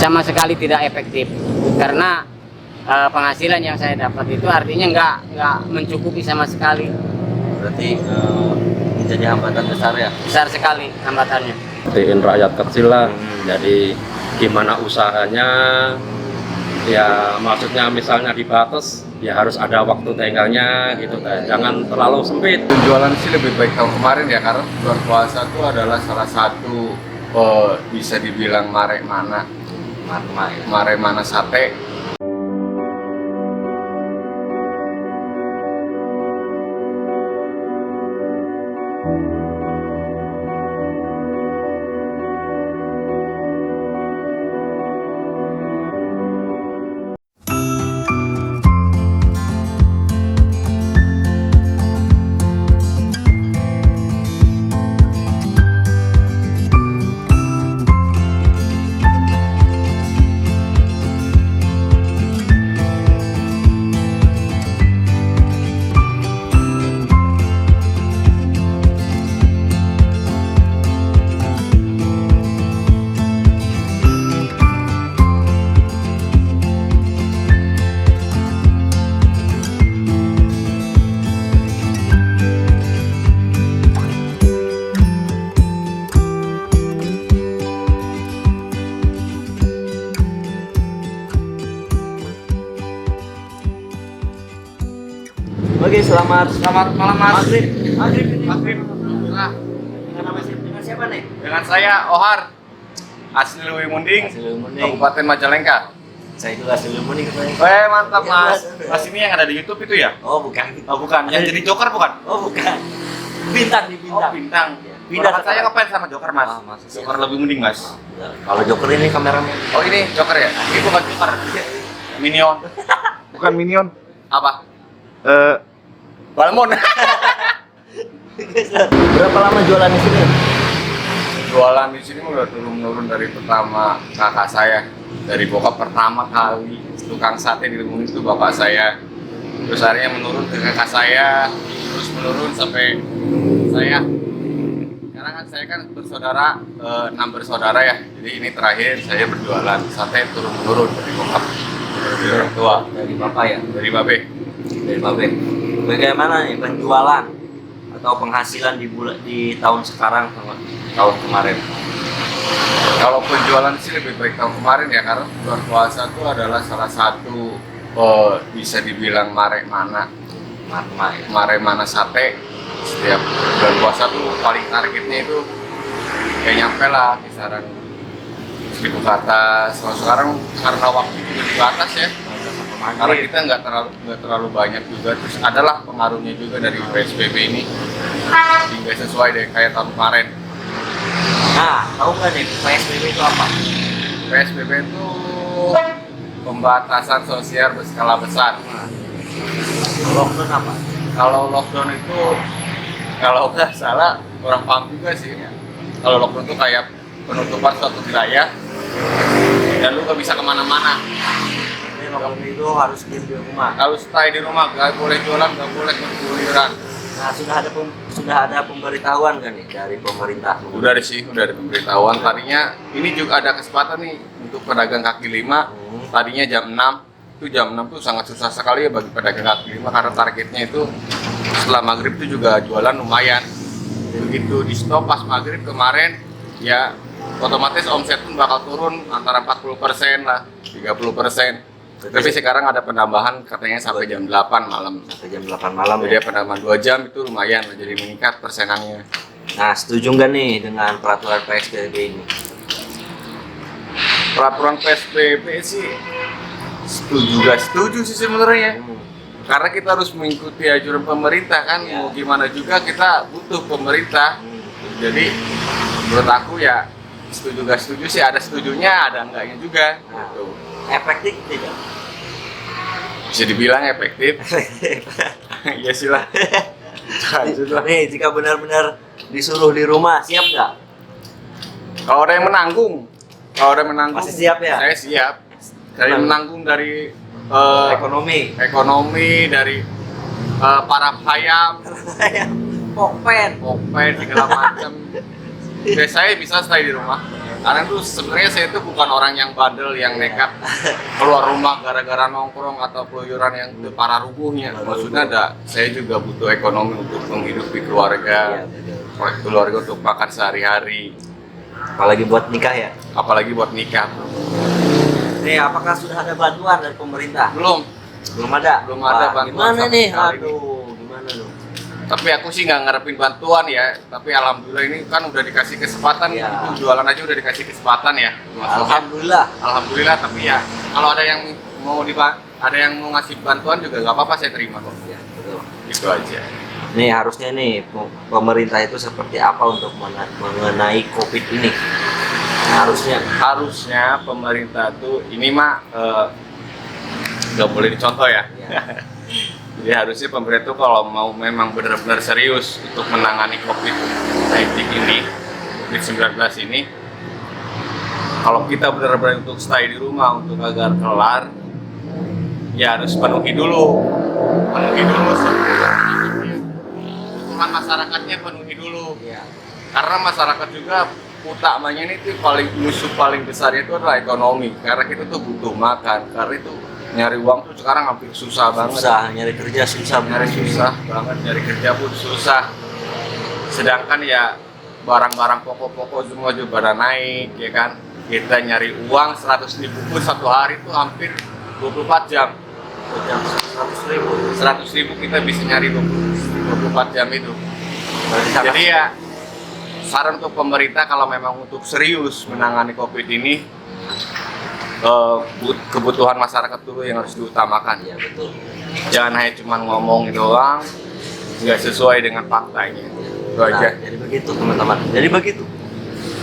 sama sekali tidak efektif karena penghasilan yang saya dapat itu artinya nggak mencukupi sama sekali. Berarti menjadi hambatan besar ya? Besar sekali hambatannya. Sepertiin rakyat kecil lah. Jadi gimana usahanya, ya maksudnya misalnya dibatas, ya harus ada waktu tengganya gitu kan. Jangan terlalu sempit. Penjualan sih lebih baik tahun kemarin ya, karena bulan puasa itu adalah salah satu bisa dibilang mare mana sate. Oke, selamat Malam Mas. Maghrib. Nah, Dengan siapa nih? dengan saya Ohar, asli Lewi Munding, Kabupaten Majalengka. Saya juga asli Munding. Mantap Mas. Mas ini yang ada di YouTube itu ya? Oh bukan. Oh bukan, yang jadi Joker bukan? Oh bukan. Bintang nih Oh bintang. Bintang. Saya ngapain sama Joker Mas? Ah, Mas. Joker Lewi Munding Mas. Kalau Joker ini kameramen. Oh ini Joker ya? Ini bukan Joker. Minion. Bukan Minion. Apa? Balmon. Berapa lama jualan di sini? Jualan di sini udah turun-menurun dari pertama kakak saya. Dari bokap pertama kali tukang sate di Lewi itu bapak saya. Terus akhirnya menurun ke kakak saya, terus menurun sampai saya. Sekarang kan saya kan bersaudara, 6 bersaudara ya. Jadi ini terakhir saya berjualan sate turun-menurun dari bokap, dari orang tua, Dari bapak ya? dari babe. Dari bapak. Bagaimana nih penjualan atau penghasilan di tahun sekarang sama tahun kemarin? Kalau penjualan sih lebih baik tahun kemarin ya, karena bulan puasa itu adalah salah satu bisa dibilang mare mana sate. Setiap bulan puasa tuh paling targetnya itu kayak nyampe lah kisaran 1.000 ke atas. Kalau sekarang karena waktu juga dibatas ya, karena kita nggak terlalu banyak juga, terus adalah pengaruhnya juga dari PSBB ini hingga sesuai deh kayak tahun kemarin. Nah, tahu nggak nih PSBB itu apa? PSBB itu pembatasan sosial berskala besar. Lockdown apa? Kalau lockdown itu, kalau nggak salah orang paham juga sih. Kalau lockdown itu kayak penutupan suatu wilayah dan lu nggak bisa kemana-mana. Jadi lockdown itu harus diam di rumah. Kalau stay di rumah, nggak boleh jualan, nggak boleh keluyuran. Nah, sudah ada pemberitahuan kan nih dari pemerintah? Udah ada pemberitahuan. Tadinya ini juga ada kesempatan nih untuk pedagang kaki lima. Tadinya jam 6, itu jam 6 tuh sangat susah sekali ya bagi pedagang kaki lima karena targetnya itu setelah maghrib itu juga jualan lumayan. Begitu di stop pas maghrib kemarin, ya otomatis omset pun bakal turun antara 40% lah, 30%. Tapi sekarang ada penambahan katanya sampai jam 8 malam. Sampai jam 8 malam Jadi ya? penambahan 2 jam itu lumayan, jadi meningkat persenannya. Nah, setuju nggak nih dengan peraturan PSBB ini? Peraturan PSBB sih setuju sih sebenarnya. Karena kita harus mengikuti anjuran pemerintah kan, Ya. mau gimana juga kita butuh pemerintah. Jadi menurut aku ya setuju gak setuju sih, ada setujunya ada enggaknya juga. Nah, Gitu. efektif tidak? Bisa dibilang efektif. Iya sih lah. Nih, jika benar-benar disuruh di rumah, siap nggak? Kalau ada yang menanggung, Masih siap ya? Saya siap. Dari menanggung dari Ekonomi. dari para ayam, Pokpen. segala macam. Ya, saya bisa stay di rumah. Karena tuh sebenarnya saya tuh bukan orang yang bandel yang nekat keluar rumah gara-gara nongkrong atau keluyuran yang itu parah rubuhnya. Maksudnya saya juga butuh ekonomi untuk menghidupi keluarga, keluarga untuk makan sehari-hari, Apalagi buat nikah ya. apalagi buat nikah. Nih, apakah sudah ada bantuan dari pemerintah? Belum, Belum ada. Belum ada Wah, bantuan Gimana sama nih? sekali. Aduh, gimana lu? tapi aku sih nggak ngarepin bantuan ya. Tapi alhamdulillah ini kan udah dikasih kesempatan, Ya. itu jualan aja udah dikasih kesempatan ya. Maksudnya, Alhamdulillah. alhamdulillah. Tapi ya kalau ada yang mau ngasih bantuan juga nggak apa-apa, saya terima kok. Ya, betul. Gitu aja. Nih harusnya nih pemerintah itu seperti apa untuk mengenai COVID ini? Harusnya pemerintah tuh ini mah nggak boleh dicontoh ya. Ya. Jadi harusnya pemerintah tuh kalau mau memang benar-benar serius untuk menangani COVID-19 ini, COVID-19 ini, kalau kita benar-benar untuk stay di rumah untuk agar kelar, ya harus penuhi dulu kebutuhan masyarakatnya, penuhi dulu. Ya. Karena masyarakat juga utamanya ini tuh musuh paling besarnya itu adalah ekonomi. Karena kita tuh butuh makan, karena itu nyari uang tuh sekarang hampir susah banget. Susah nyari kerja, susah Banget, nyari kerja pun susah. Sedangkan ya barang-barang pokok-pokok semua juga pada naik, ya kan. Kita nyari uang 100.000 pun satu hari itu hampir 24 jam. 100.000 kita bisa nyari 24 jam itu. Jadi ya saran untuk pemerintah kalau memang untuk serius menangani COVID ini, kebutuhan masyarakat dulu yang harus diutamakan. Ya betul. Jangan hanya cuma ngomong doang, nggak sesuai dengan faktanya. Itu Nah, aja. jadi begitu teman-teman. Jadi begitu.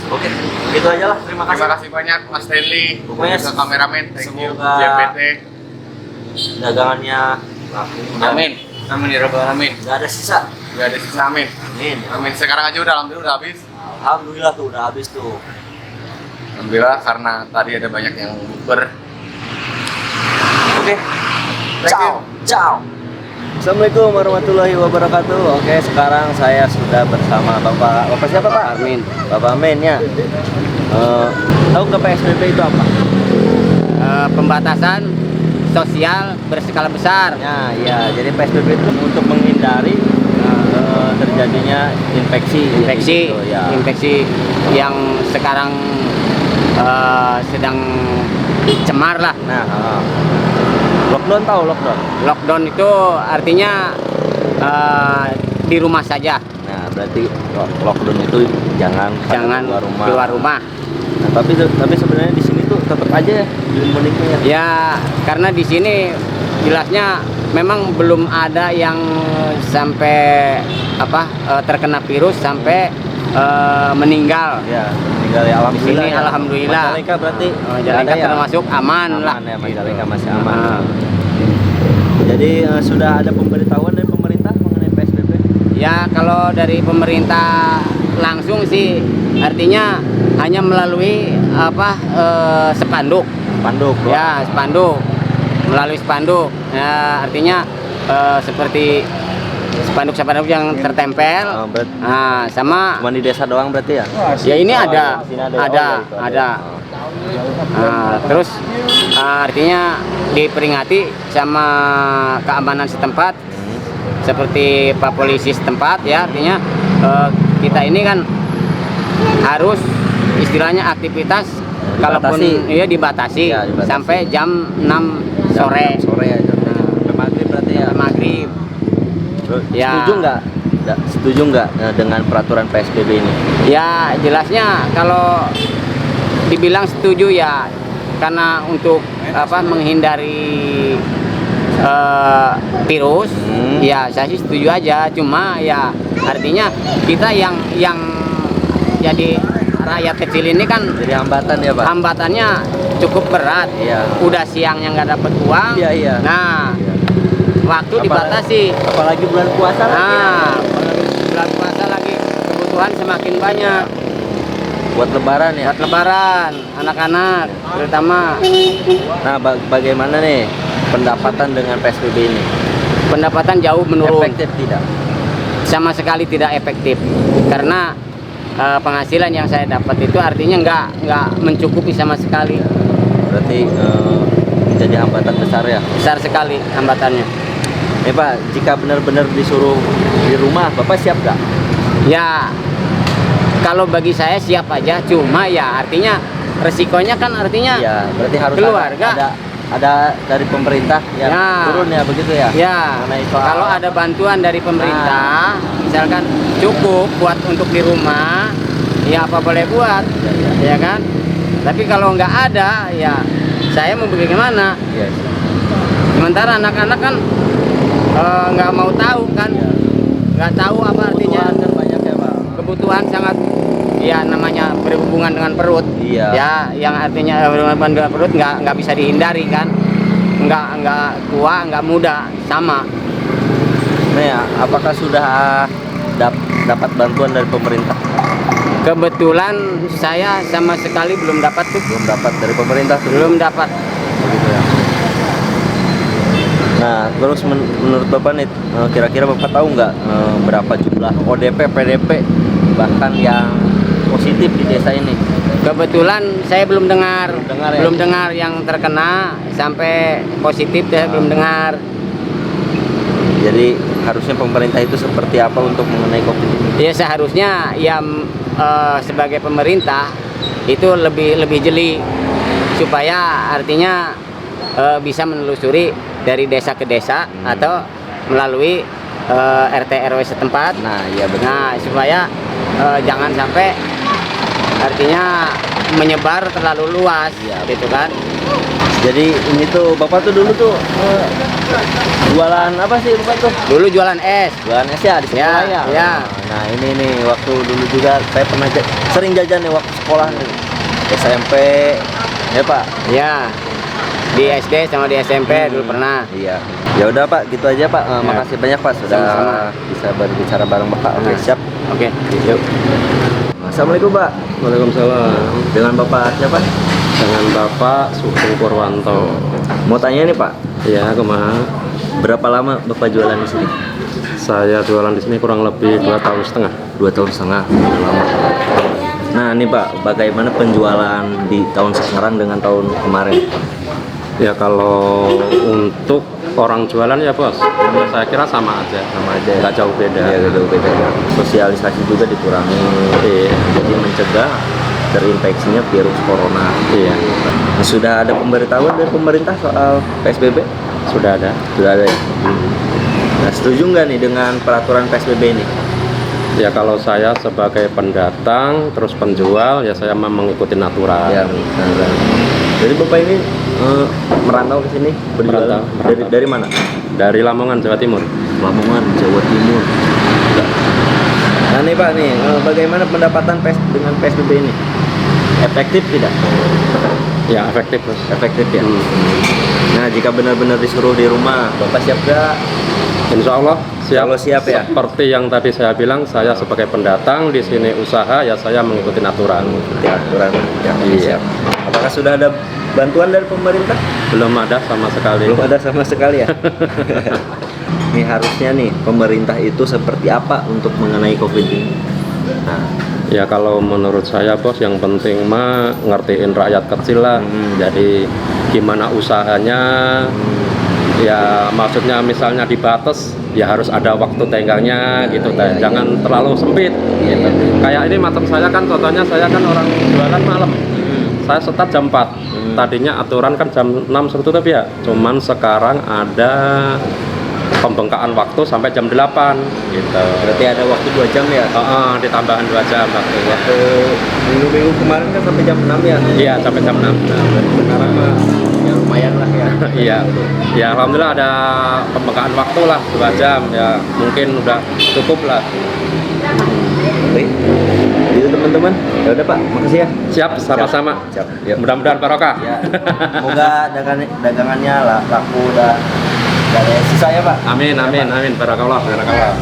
Oke, begitu aja lah. Terima kasih. Terima kasih banyak Mas Stanley, Pokoknya juga kameramen. Thank you. semoga- JPT. Dagangannya laku. Amin. Amin ya rabbal alamin. Gak ada sisa. Gak ada sisa, amin. Amin. Amin. Sekarang aja udah alhamdulillah udah habis. Alhamdulillah tuh udah habis tuh. Alhamdulillah karena tadi ada banyak yang bukber. Oke. Thank you. Ciao. Assalamualaikum warahmatullahi wabarakatuh. Oke, sekarang saya sudah bersama Bapak siapa Pak? Amin. Bapak Amin ya. Tahu ke PSBB itu apa? Pembatasan sosial berskala besar. Ya, ya. Jadi PSBB itu untuk menghindari terjadinya infeksi. Infeksi, Gitu, ya. infeksi yang sekarang sedang cemar lah. Nah, lockdown tahu lockdown. Lockdown itu artinya di rumah saja, Nah, berarti lockdown itu jangan jangan keluar rumah. keluar rumah. Nah, tapi sebenarnya di sini tuh tetap aja ya meningkat. Ya, karena di sini jelasnya memang belum ada yang sampai terkena virus sampai meninggal. Ya, meninggal ya Di alhamdulillah. sini ya. alhamdulillah. Mandalika berarti Mandalika nggak ada ya? termasuk aman lah. Ya, Mandalika masih Nah, aman. Jadi sudah ada pemberitahuan dari pemerintah mengenai PSBB? Ya, kalau dari pemerintah langsung sih artinya hanya melalui spanduk. Spanduk. doang. Ya, spanduk. Melalui spanduk. Ya, artinya seperti spanduk-spanduk yang tertempel. Oh, Nah, sama cuma di desa doang berarti ya? ya ini ada, di sini ada, Oh, ya, itu ada. Nah, terus artinya diperingati sama keamanan setempat seperti Pak Polisi setempat ya, artinya kita ini kan harus istilahnya aktivitas kalaupun ya dibatasi, Ya, dibatasi. sampai jam 6 sore. Sore ya. Sampai maghrib berarti ya. Maghrib. Ya. Setuju nggak dengan peraturan PSBB ini? Ya, jelasnya kalau dibilang setuju ya, karena untuk menghindari virus, ya saya sih setuju aja. Cuma ya artinya kita yang jadi rakyat kecil ini kan Jadi hambatan ya Pak? hambatannya cukup berat. Iya. Udah siangnya nggak dapat uang. Iya, iya. Nah, waktu dibatasi. Apalagi bulan puasa lagi. Nah, bulan puasa lagi kebutuhan semakin banyak. Buat lebaran ya. Buat lebaran, anak-anak terutama. Nah, bagaimana nih pendapatan dengan PSBB ini? Pendapatan jauh menurun. Efektif tidak? Sama sekali tidak efektif. Karena penghasilan yang saya dapat itu artinya nggak mencukupi sama sekali. Berarti menjadi hambatan besar ya. Besar sekali hambatannya. Pak, jika benar-benar disuruh di rumah, Bapak siap nggak? Ya, kalau bagi saya siap aja, cuma ya artinya resikonya kan artinya Ya, berarti harus keluarga. ada dari pemerintah yang Ya. turun ya, begitu ya? Ya, Mengenai soal- kalau ada bantuan dari pemerintah, misalkan cukup buat untuk di rumah, ya apa boleh buat, ya kan? Tapi kalau nggak ada, ya saya mau bagaimana? Iya. Sementara anak-anak kan nggak mau tahu kan, nggak tahu apa artinya. Kebutuhan kan banyak ya, Pak. Kebutuhan sangat, ya namanya berhubungan dengan perut. Iya. Ya, yang artinya berhubungan dengan perut nggak bisa dihindari kan. Nggak tua, nggak muda, sama. Nah ya, apakah sudah dapat bantuan dari pemerintah? Kebetulan saya sama sekali belum dapat tuh. Belum dapat dari pemerintah tuh. Belum dapat. Begitu ya. Nah, terus menurut Bapak nih, kira-kira Bapak tahu nggak berapa jumlah ODP, PDP, bahkan yang positif di desa ini? Kebetulan saya belum dengar, ya? belum dengar yang terkena sampai positif, saya belum dengar. Jadi harusnya pemerintah itu seperti apa untuk mengenai COVID ini? Ya seharusnya ya sebagai pemerintah itu lebih jeli supaya artinya bisa menelusuri dari desa ke desa atau melalui RT RW setempat. Nah, iya betul. Nah, supaya jangan sampai artinya menyebar terlalu luas, Iya, gitu kan? Jadi ini tuh Bapak tuh dulu tuh jualan apa sih Bapak tuh? Dulu jualan es. Jualan es ya di sekolah ya. Ya. Nah ini nih waktu dulu juga saya pernah sering jajan nih waktu sekolah nih. SMP ya Pak. Ya. Di SD sama di SMP dulu pernah. Iya. Ya udah Pak, gitu aja Pak. Makasih banyak Pak sudah Sama-sama. bisa berbicara bareng Bapak. Oke, Nah. siap. Oke. Yuk. Assalamualaikum Pak. Waalaikumsalam. Dengan Bapak siapa? Dengan Bapak Sugeng Purwanto. Mau tanya nih Pak, Ya, kemana? berapa lama Bapak jualan di sini? Saya jualan di sini kurang lebih 2,5 tahun. 2 tahun setengah. Udah lama. Nah nih Pak, bagaimana penjualan di tahun sekarang dengan tahun kemarin? Ya kalau untuk orang jualan ya bos, ya saya kira sama aja, Sama aja. nggak jauh beda. Iya, jauh beda. Sosialisasi juga dikurangi. Iya. Jadi mencegah terinfeksinya virus corona. Iya, Sudah ada pemberitahuan dari pemerintah soal PSBB? sudah ada. Sudah ada ya? Nah, setuju nggak nih dengan peraturan PSBB ini? Ya kalau saya sebagai pendatang terus penjual ya saya memang mengikuti aturan. Ya, benar. Jadi Bapak ini merantau ke sini berjualan Merantau. dari mana? Dari Lamongan, Jawa Timur. Lamongan, Jawa Timur. Nah nih Pak nih, bagaimana pendapatan dengan PSBB ini? Efektif tidak? Ya efektif bos. Efektif ya. Nah jika benar-benar disuruh di rumah, Bapak siap gak? Insya Allah siap. Kalau siap ya. Seperti yang tadi saya bilang, saya sebagai pendatang di sini usaha ya saya mengikuti aturan. Ya, aturan. Ya, Iya. siap. Apakah sudah ada bantuan dari pemerintah? Belum ada sama sekali. Belum ada sama sekali ya. Nih harusnya nih pemerintah itu seperti apa untuk mengenai COVID ini? Nah, Ya kalau menurut saya bos, yang penting mah ngertiin rakyat kecil lah. Jadi gimana usahanya? Ya maksudnya misalnya dibatas, ya harus ada waktu tenggangnya gitu teh. Jangan terlalu sempit. Gitu. Kayak ini macam saya kan, contohnya saya kan orang jualan malam. Saya start jam 4. Tadinya aturan kan jam 6 suruh tutup ya. Cuman sekarang ada pembengkakan waktu sampai jam 8 gitu. berarti ada waktu 2 jam ya? Ditambahan 2 jam waktu ya. Waktu minggu-minggu kemarin kan sampai jam 6 ya? Iya, sampai jam 6. Sekarang mah ya lumayan lah ya. Iya. Ya alhamdulillah ada pembengkakan waktu lah 2 jam ya. Mungkin udah cukup lah. Oke. Gitu teman-teman. Ya udah Pak, makasih ya. Siap, sama-sama. Siap. Yuk. Mudah-mudahan barokah. Ya. Semoga dagangannya laku dan gak ada sisa ya Pak. Amin, amin, amin. Barakallah, barakallah.